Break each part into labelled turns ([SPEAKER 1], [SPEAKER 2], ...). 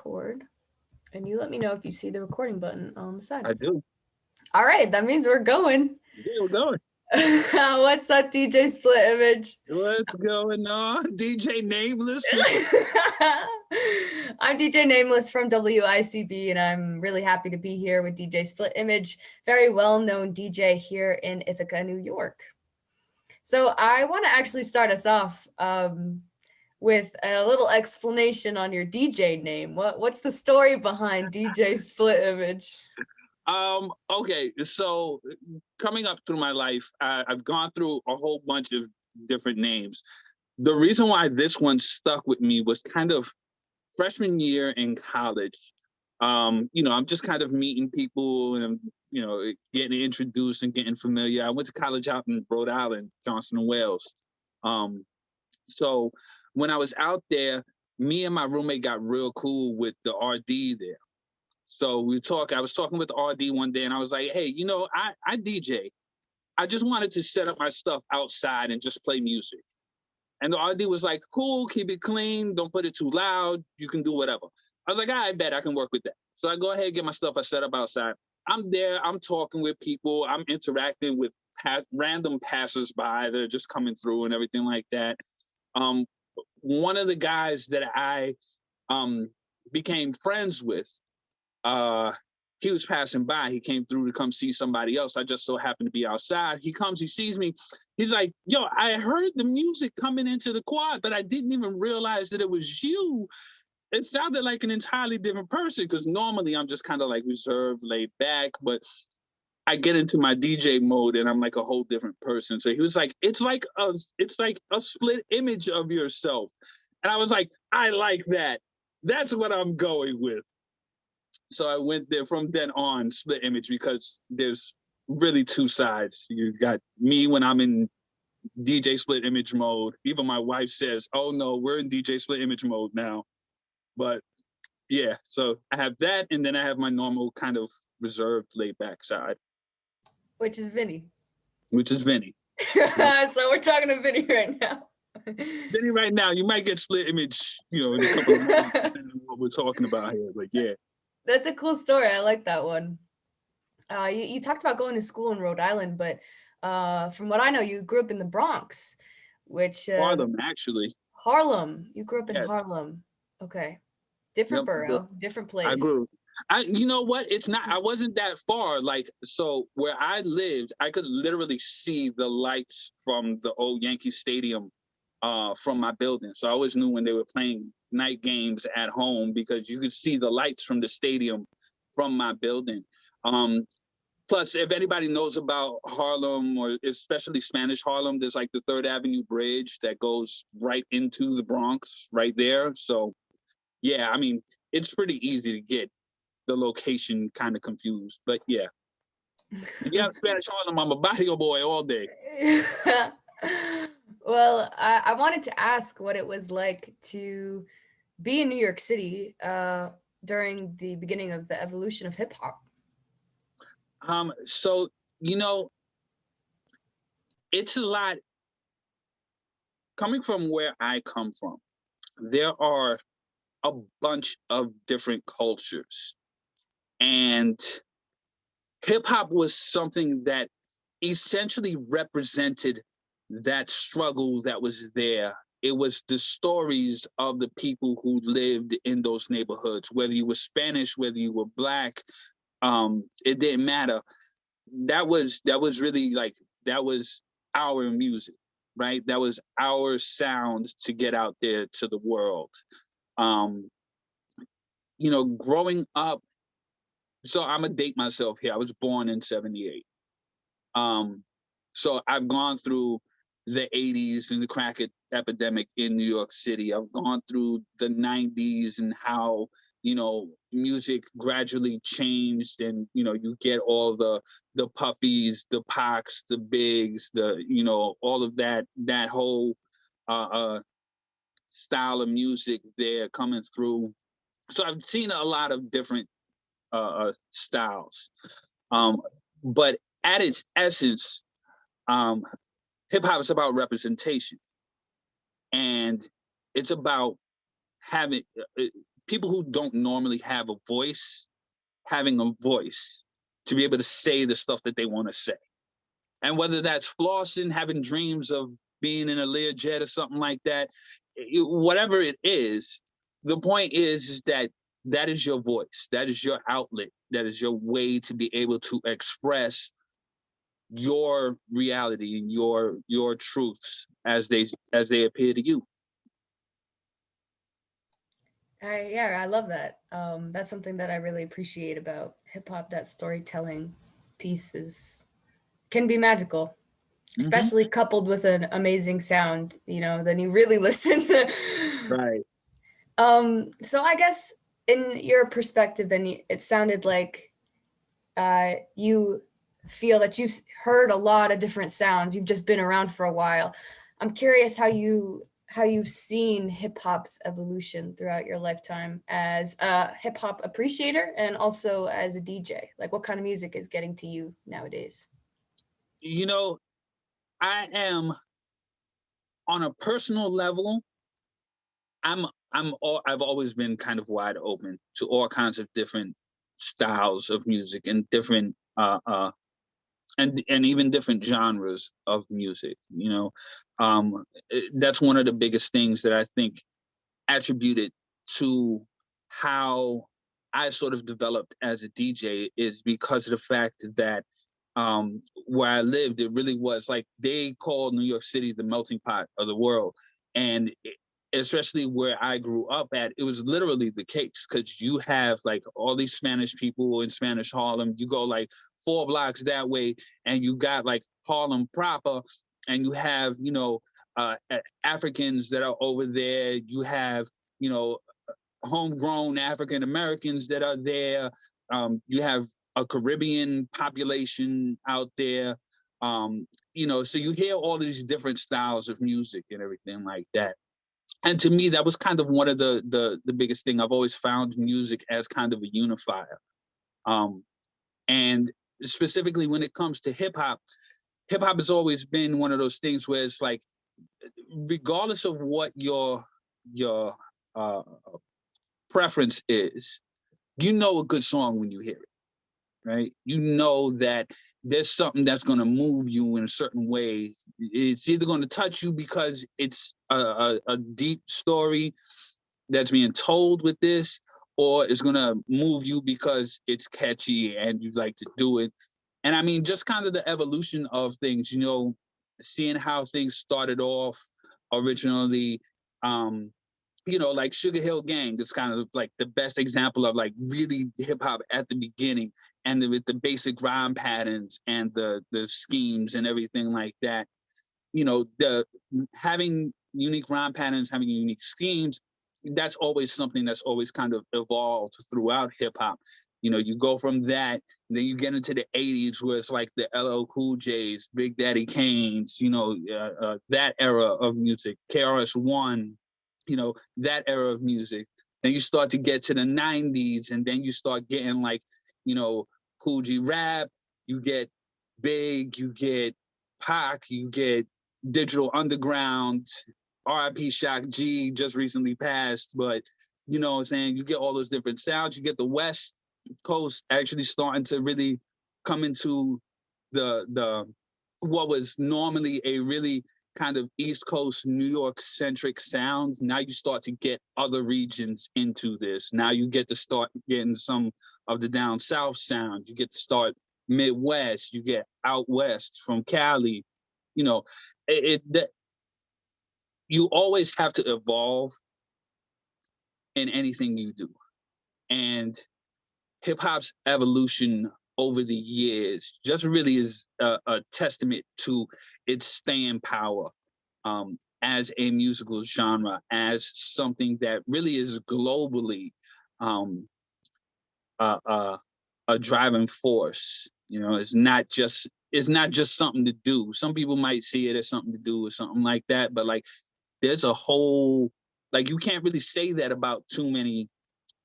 [SPEAKER 1] record, and you let me know if you see the recording button on the side.
[SPEAKER 2] I do.
[SPEAKER 1] All right, that means we're going.
[SPEAKER 2] Yeah, we're going.
[SPEAKER 1] What's up, DJ Split Image?
[SPEAKER 2] What's going on, DJ Nameless?
[SPEAKER 1] I'm DJ Nameless from WICB, and I'm really happy to be here with DJ Split Image, very well-known DJ here in Ithaca, New York. So I want to actually start us off with a little explanation on your DJ name. What's the story behind DJ Split Image?
[SPEAKER 2] Okay, so coming up through my life, I've gone through a whole bunch of different names. The reason why this one stuck with me was kind of freshman year in college. I'm just kind of meeting people and I'm, getting introduced and getting familiar. I went to college out in Rhode Island, Johnson and Wales. So when I was out there, me and my roommate got real cool with the RD there. So I was talking with the RD one day and I was like, hey, I DJ. I just wanted to set up my stuff outside and just play music. And the RD was like, cool, keep it clean. Don't put it too loud. You can do whatever. I was like, I bet I can work with that. So I go ahead and get my stuff. I set up outside. I'm there. I'm talking with people. I'm interacting with random passersby that are just coming through and everything like that. One of the guys that I became friends with, he was passing by. He came through to come see somebody else. I just so happened to be outside. He comes, he sees me. He's like, yo, I heard the music coming into the quad, but I didn't even realize that it was you. It sounded like an entirely different person because normally I'm just kind of like reserved, laid back, but I get into my DJ mode and I'm like a whole different person. So he was like, it's like a split image of yourself. And I was like, I like that. That's what I'm going with. So I went there from then on, split image, because there's really two sides. You got me when I'm in DJ split image mode. Even my wife says, oh no, we're in DJ split image mode now. But yeah, so I have that, and then I have my normal kind of reserved, laid back side.
[SPEAKER 1] Which is Vinny.
[SPEAKER 2] So
[SPEAKER 1] we're talking to Vinny right now.
[SPEAKER 2] Vinny right now, you might get split image, in a couple of months, depending on what we're talking about here, but yeah.
[SPEAKER 1] That's a cool story. I like that one. You talked about going to school in Rhode Island, but from what I know, you grew up in the Bronx, which...
[SPEAKER 2] Harlem, actually.
[SPEAKER 1] Harlem. You grew up in Harlem. Okay. Different borough, different place.
[SPEAKER 2] I grew. You know what? It's not, I wasn't that far. So where I lived, I could literally see the lights from the old Yankee Stadium from my building. So I always knew when they were playing night games at home because you could see the lights from the stadium from my building. Plus, if anybody knows about Harlem, or especially Spanish Harlem, there's like the 3rd Avenue Bridge that goes right into the Bronx right there. So yeah, I mean, it's pretty easy to get the location kind of confused, but yeah. Yeah, Spanish Harlem, I'm a barrio boy all day.
[SPEAKER 1] Well, I wanted to ask what it was like to be in New York City during the beginning of the evolution of hip hop.
[SPEAKER 2] So, it's a lot. Coming from where I come from, there are a bunch of different cultures. And hip hop was something that essentially represented that struggle that was there. It was the stories of the people who lived in those neighborhoods, whether you were Spanish, whether you were Black, it didn't matter. That was really that was our music, right? That was our sound to get out there to the world. Growing up, so I'm gonna date myself here. I was born in 78. So I've gone through the 80s and the crack epidemic in New York City. I've gone through the 90s and how, music gradually changed, and, you get all the Puffies, the Pacs, the Bigs, all of that whole style of music there coming through. So I've seen a lot of different styles. But at its essence, hip hop is about representation, and it's about people who don't normally have a voice, having a voice to be able to say the stuff that they want to say. And whether that's flossing, having dreams of being in a Learjet or something like that, whatever it is, the point is that that is your voice. That is your outlet. That is your way to be able to express your reality and your truths as they appear to you.
[SPEAKER 1] Yeah, I love that. That's something that I really appreciate about hip hop. That storytelling piece can be magical, especially coupled with an amazing sound. Then you really listen.
[SPEAKER 2] Right.
[SPEAKER 1] So I guess in your perspective, then it sounded like you feel that you've heard a lot of different sounds. You've just been around for a while. I'm curious how you've seen hip hop's evolution throughout your lifetime as a hip hop appreciator and also as a DJ. Like, what kind of music is getting to you nowadays?
[SPEAKER 2] I am, on a personal level, I've always been kind of wide open to all kinds of different styles of music and different and even different genres of music. That's one of the biggest things that I think attributed to how I sort of developed as a DJ is because of the fact that where I lived, it really was like they called New York City the melting pot of the world. And especially where I grew up at, it was literally the case, because you have like all these Spanish people in Spanish Harlem. You go like 4 blocks that way and you got like Harlem proper, and you have, Africans that are over there. You have, homegrown African Americans that are there. You have a Caribbean population out there. So you hear all these different styles of music and everything like that. And to me, that was kind of one of the biggest thing. I've always found music as kind of a unifier. And specifically when it comes to hip hop has always been one of those things where it's like, regardless of what your preference is, a good song when you hear it, right? You know that there's something that's going to move you in a certain way. It's either going to touch you because it's a deep story that's being told with this, or it's going to move you because it's catchy and you like to do it. And I mean, just kind of the evolution of things, seeing how things started off originally, like Sugar Hill Gang is kind of like the best example of like really hip hop at the beginning, and with the basic rhyme patterns and the schemes and everything like that. The having unique rhyme patterns, having unique schemes, that's always something that's always kind of evolved throughout hip hop. You go from that, then you get into the 80s where it's like the LL Cool J's, Big Daddy Kane's, that era of music, KRS-One, that era of music. Then you start to get to the 90s, and then you start getting like, Cool G Rap, you get Big, you get Pac, you get Digital Underground, R.I.P. Shock G just recently passed, but you know what I'm saying? You get all those different sounds. You get the West Coast actually starting to really come into the what was normally a really kind of East Coast, New York centric sounds. Now you start to get other regions into this. Now you get to start getting some of the down South sound. You get to start Midwest. You get out West from Cali. You always have to evolve in anything you do. And hip hop's evolution over the years just really is a testament to its staying power as a musical genre, as something that really is globally a driving force. It's not just something to do. Some people might see it as something to do or something like that, but like there's a whole, like, you can't really say that about too many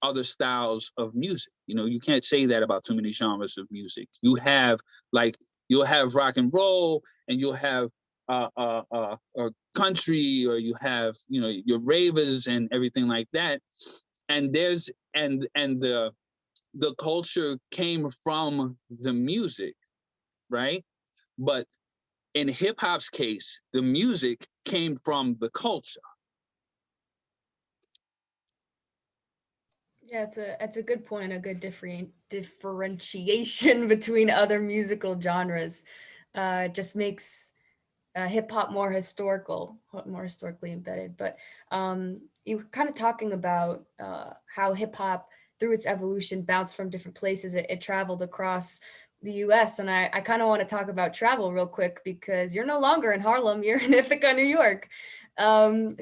[SPEAKER 2] other styles of music. You can't say that about too many genres of music. You'll have rock and roll, and you'll have or country, or you have your ravers and everything like that. and there's and the culture came from the music, right? But in hip hop's case, the music came from the culture.
[SPEAKER 1] Yeah, it's a good point, a good differentiation between other musical genres. Just makes hip hop more historical, more historically embedded. But you were kind of talking about how hip hop, through its evolution, bounced from different places. It traveled across the U.S. And I kind of want to talk about travel real quick because you're no longer in Harlem, you're in Ithaca, New York. I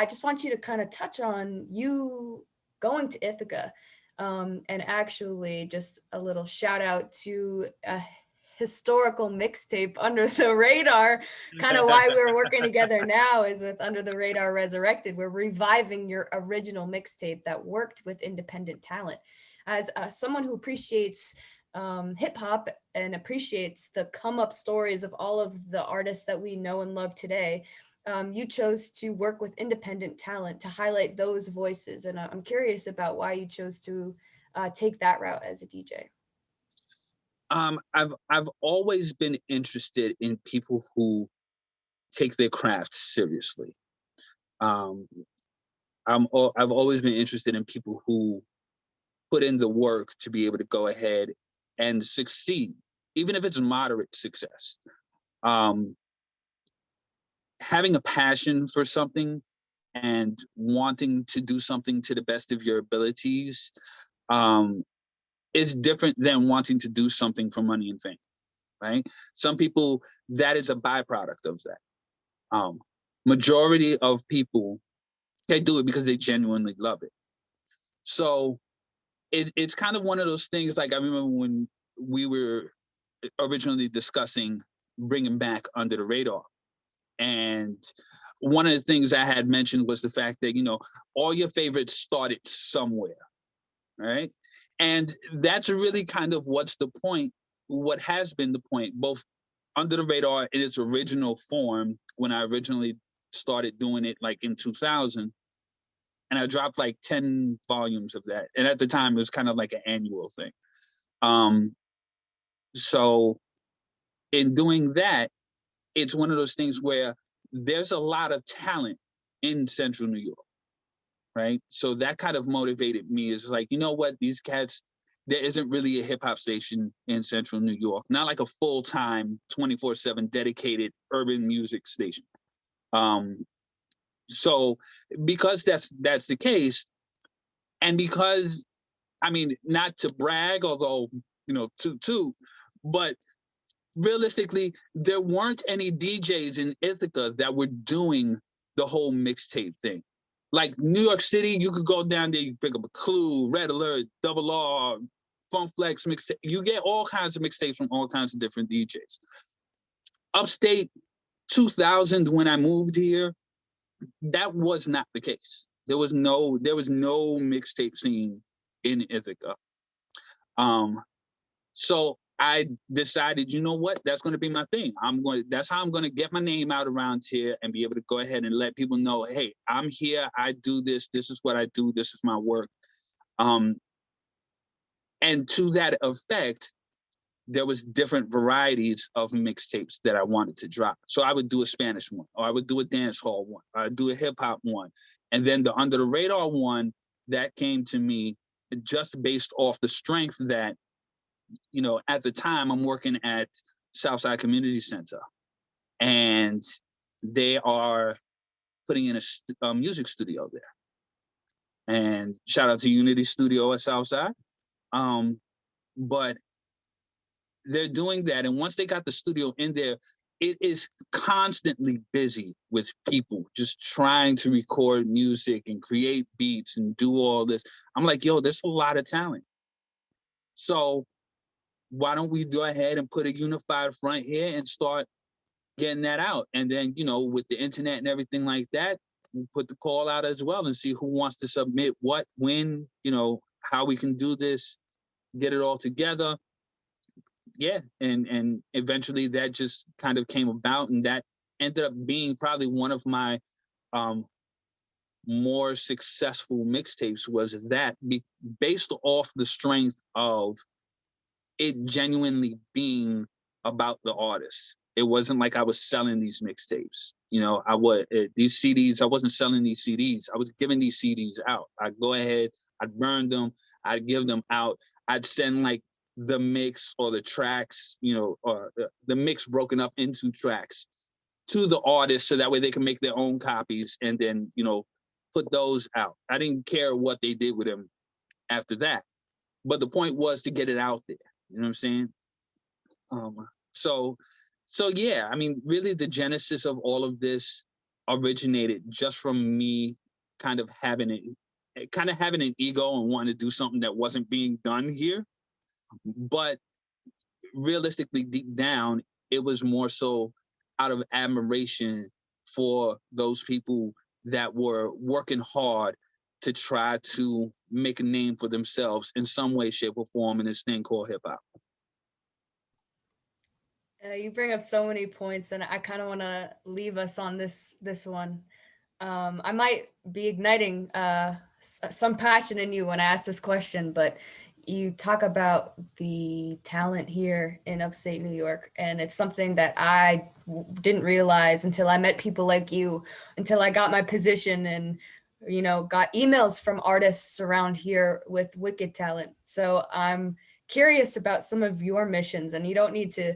[SPEAKER 1] just want you to kind of touch on you going to Ithaca, and actually just a little shout out to a historical mixtape, Under the Radar. Kind of why we're working together now is with Under the Radar Resurrected. We're reviving your original mixtape that worked with independent talent. As someone who appreciates hip hop and appreciates the come up stories of all of the artists that we know and love today, you chose to work with independent talent to highlight those voices. And I'm curious about why you chose to take that route as a DJ.
[SPEAKER 2] I've always been interested in people who take their craft seriously. I've always been interested in people who put in the work to be able to go ahead and succeed, even if it's moderate success. Having a passion for something and wanting to do something to the best of your abilities is different than wanting to do something for money and fame, right? Some people, that is a byproduct of that. Majority of people, they do it because they genuinely love it. So it's kind of one of those things, like I remember when we were originally discussing bringing back Under the Radar. And one of the things I had mentioned was the fact that, all your favorites started somewhere, right? And that's really kind of what has been the point, both Under the Radar in its original form, when I originally started doing it like in 2000, and I dropped like 10 volumes of that. And at the time, it was kind of like an annual thing. So in doing that, it's one of those things where there's a lot of talent in Central New York, right? So that kind of motivated me. Is like, you know what, these cats, there isn't really a hip hop station in Central New York, not like a full-time 24/7 dedicated urban music station. So because that's the case, and because, I mean, not to brag, although, too, but realistically, there weren't any DJs in Ithaca that were doing the whole mixtape thing. Like New York City, you could go down there, you pick up a Clue, Red Alert, Double R, Funk Flex mixtape. You get all kinds of mixtapes from all kinds of different DJs. Upstate 2000, when I moved here, that was not the case. There was no mixtape scene in Ithaca. So I decided, you know what, that's going to be my thing. That's how I'm going to get my name out around here and be able to go ahead and let people know, hey, I'm here, I do this, this is what I do, this is my work. And to that effect, there was different varieties of mixtapes that I wanted to drop. So I would do a Spanish one, or I would do a dance hall one, or I'd do a hip hop one. And then the Under the Radar one, that came to me just based off the strength that, at the time I'm working at Southside Community Center, and they are putting in a music studio there. And shout out to Unity Studio at Southside. But they're doing that. And once they got the studio in there, it is constantly busy with people just trying to record music and create beats and do all this. I'm like, yo, there's a lot of talent. So why don't we go ahead and put a unified front here and start getting that out? And then, with the internet and everything like that, we put the call out as well and see who wants to submit what, when, how we can do this, get it all together. Yeah, and eventually that just kind of came about, and that ended up being probably one of my more successful mixtapes was that based off the strength of it genuinely being about the artist. It wasn't like I was selling these mixtapes. You know, these CDs, I wasn't selling these CDs. I was giving these CDs out. I'd go ahead, I'd burn them, I'd give them out. I'd send like the mix or the tracks, you know, or the mix broken up into tracks to the artist so that way they can make their own copies and then, you know, put those out. I didn't care what they did with them after that. But the point was to get it out there. You know what I'm saying? So yeah, I mean, really the genesis of all of this originated just from me kind of having an ego and wanting to do something that wasn't being done here. But realistically, deep down, it was more so out of admiration for those people that were working hard to try to make a name for themselves in some way, shape, or form in this thing called hip hop.
[SPEAKER 1] You bring up so many points, and I kind of want to leave us on this one. I might be igniting some passion in you when I ask this question, but you talk about the talent here in upstate New York, and it's something that I didn't realize until I met people like you, until I got my position and, you know, got emails from artists around here with wicked talent. So I'm curious about some of your missions, and you don't need to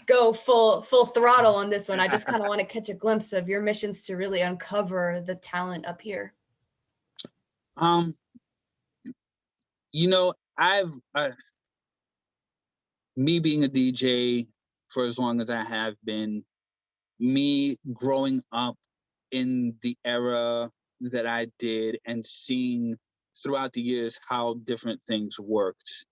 [SPEAKER 1] go full throttle on this one. I just kind of want to catch a glimpse of your missions to really uncover the talent up here.
[SPEAKER 2] You know, me being a DJ for as long as I have been, me growing up in the era that I did and seeing throughout the years how different things worked.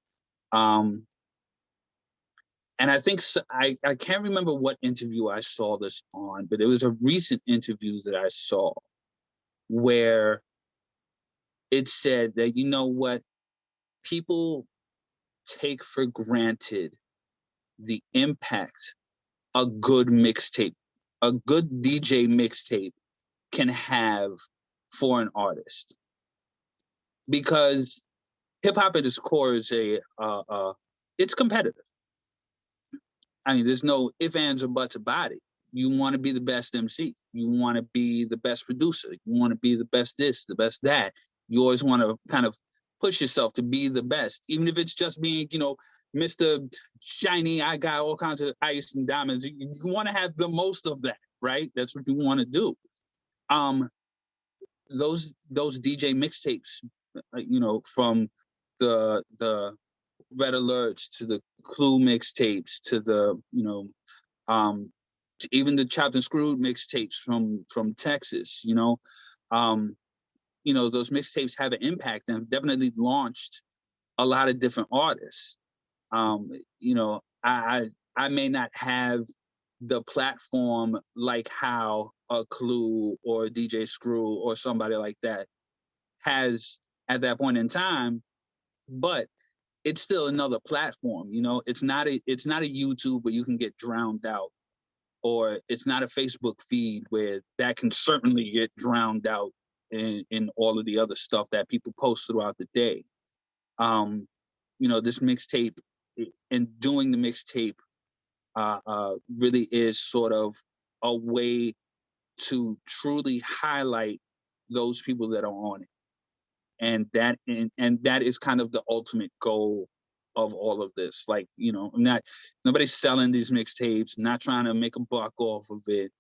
[SPEAKER 2] And I think I can't remember what interview I saw this on, but it was a recent interview that I saw where it said that, you know what, people take for granted the impact a good mixtape, a good DJ mixtape can have for an artist. Because hip hop at its core is it's competitive. I mean, there's no ifs, ands, or buts about it. You want to be the best MC. You want to be the best producer. You want to be the best this, the best that. You always want to kind of push yourself to be the best, even if it's just being, you know, Mr. Shiny, I got all kinds of ice and diamonds. You want to have the most of that, right? That's what you want to do. Those DJ mixtapes, you know, from the Red Alerts to the Clue mixtapes to the, you know, to even the Chopped and Screwed mixtapes from Texas, you know, those mixtapes have an impact and have definitely launched a lot of different artists. You know, I may not have the platform like how a Clue or a DJ Screw or somebody like that has at that point in time, but it's still another platform. You know, it's not a YouTube where you can get drowned out, or it's not a Facebook feed where that can certainly get drowned out in all of the other stuff that people post throughout the day. You know, this mixtape and doing the mixtape really is sort of a way to truly highlight those people that are on it. And that is kind of the ultimate goal of all of this. Like, you know, nobody's selling these mixtapes, not trying to make a buck off of it.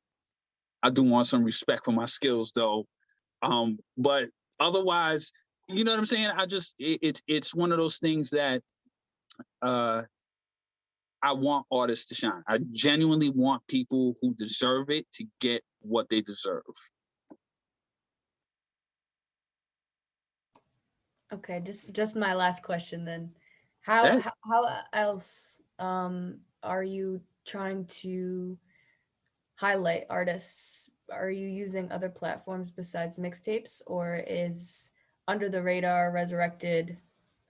[SPEAKER 2] I do want some respect for my skills though. But otherwise, you know what I'm saying? It's one of those things that I want artists to shine. I genuinely want people who deserve it to get what they deserve.
[SPEAKER 1] Okay, just my last question then. How else are you trying to highlight artists? Are you using other platforms besides mixtapes, or is Under the Radar, Resurrected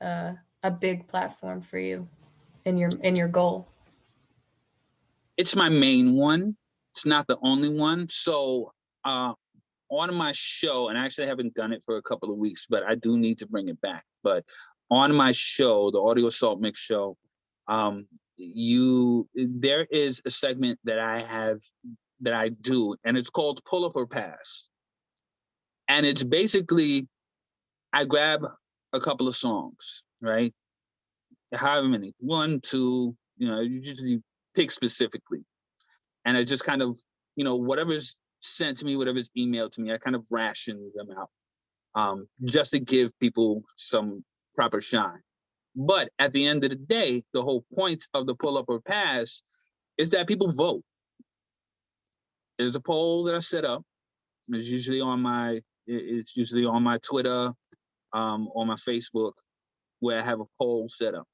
[SPEAKER 1] a big platform for you in your goal?
[SPEAKER 2] It's my main one. It's not the only one. So on my show, and I actually haven't done it for a couple of weeks, but I do need to bring it back. But on my show, the Audio Assault Mix Show, there is a segment that I do, and it's called Pull Up or Pass. And it's basically, I grab a couple of songs, right? However many, 1, 2, you usually pick specifically. And I just kind of, whatever's sent to me, whatever's emailed to me, I kind of ration them out, just to give people some proper shine. But at the end of the day, the whole point of the Pull Up or Pass is that people vote. There's a poll that I set up. It's usually on my Twitter, on my Facebook, where I have a poll set up.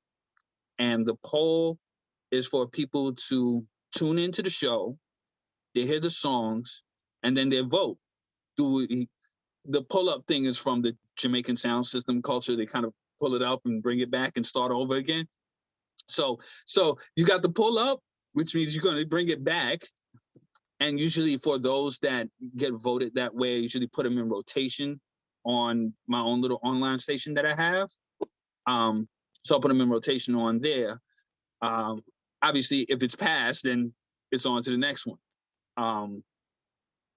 [SPEAKER 2] And the poll is for people to tune into the show, they hear the songs, and then they vote. The pull-up thing is from the Jamaican sound system culture. They kind of pull it up and bring it back and start over again. So you got the pull-up, which means you're going to bring it back. And usually for those that get voted that way, I usually put them in rotation on my own little online station that I have. So I'll put them in rotation on there. Obviously, if it's passed, then it's on to the next one.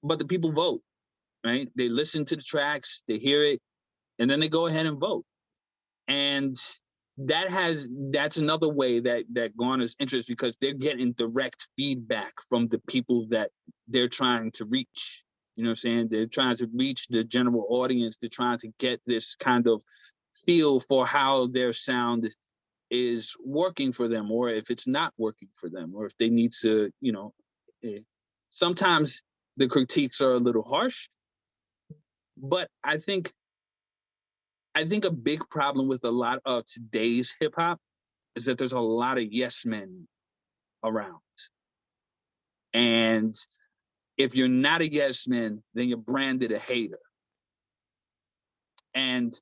[SPEAKER 2] But the people vote, right? They listen to the tracks, they hear it, and then they go ahead and vote. And that's another way that garners interest, because they're getting direct feedback from the people that they're trying to reach. You know what I'm saying? They're trying to reach the general audience. They're trying to get this kind of feel for how their sound is working for them, or if it's not working for them, or if they need to, sometimes the critiques are a little harsh. But I think a big problem with a lot of today's hip hop is that there's a lot of yes men around. And if you're not a yes man, then you're branded a hater. And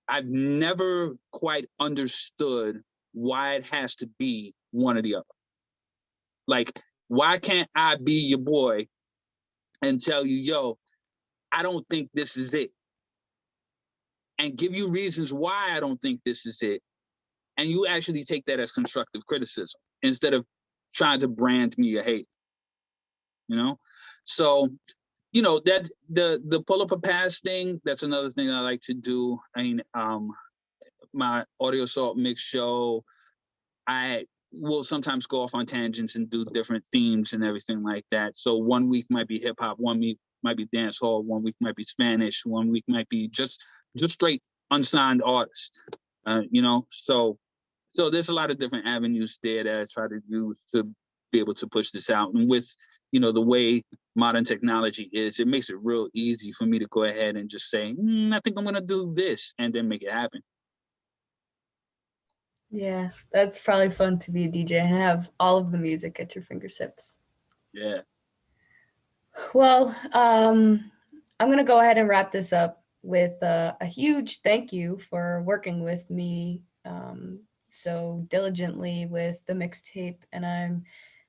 [SPEAKER 2] I've never quite understood why it has to be one or the other. Like, why can't I be your boy and tell you, yo, I don't think this is it, and give you reasons why I don't think this is it, and you actually take that as constructive criticism instead of trying to brand me a hater, So, that the pull up a pass thing, that's another thing I like to do. I mean, my Audio Assault Mix Show, I will sometimes go off on tangents and do different themes and everything like that. So 1 week might be hip hop, 1 week might be dance hall, 1 week might be Spanish, 1 week might be just straight unsigned artists. So there's a lot of different avenues there that I try to use to be able to push this out. And with the way modern technology is, it makes it real easy for me to go ahead and just say, I think I'm gonna do this, and then make it happen.
[SPEAKER 1] Yeah, that's probably fun to be a DJ and have all of the music at your fingertips.
[SPEAKER 2] Yeah.
[SPEAKER 1] Well, I'm going to go ahead and wrap this up with a huge thank you for working with me so diligently with the mixtape. And I'm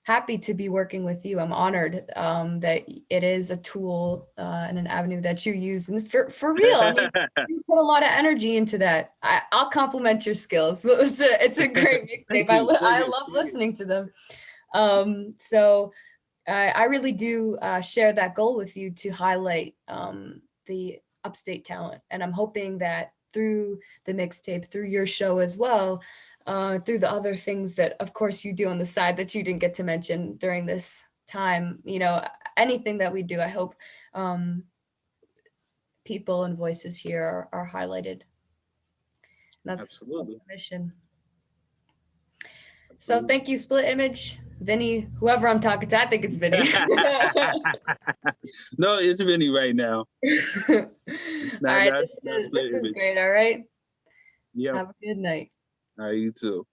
[SPEAKER 1] happy to be working with you. I'm honored that it is a tool and an avenue that you use. And for real, I mean, you put a lot of energy into that. I'll compliment your skills. It's a great mixtape. I love listening to them. So I really do share that goal with you to highlight the Upstate talent. And I'm hoping that through the mixtape, through your show as well, through the other things that, of course, you do on the side that you didn't get to mention during this time, anything that we do, I hope people and voices here are highlighted. That's the mission. So thank you, Split Image, Vinny, whoever I'm talking to. I think it's Vinny.
[SPEAKER 2] No, it's Vinny right now.
[SPEAKER 1] All right, this is great. All right.
[SPEAKER 2] Yeah.
[SPEAKER 1] Have a good night.
[SPEAKER 2] All right, you too.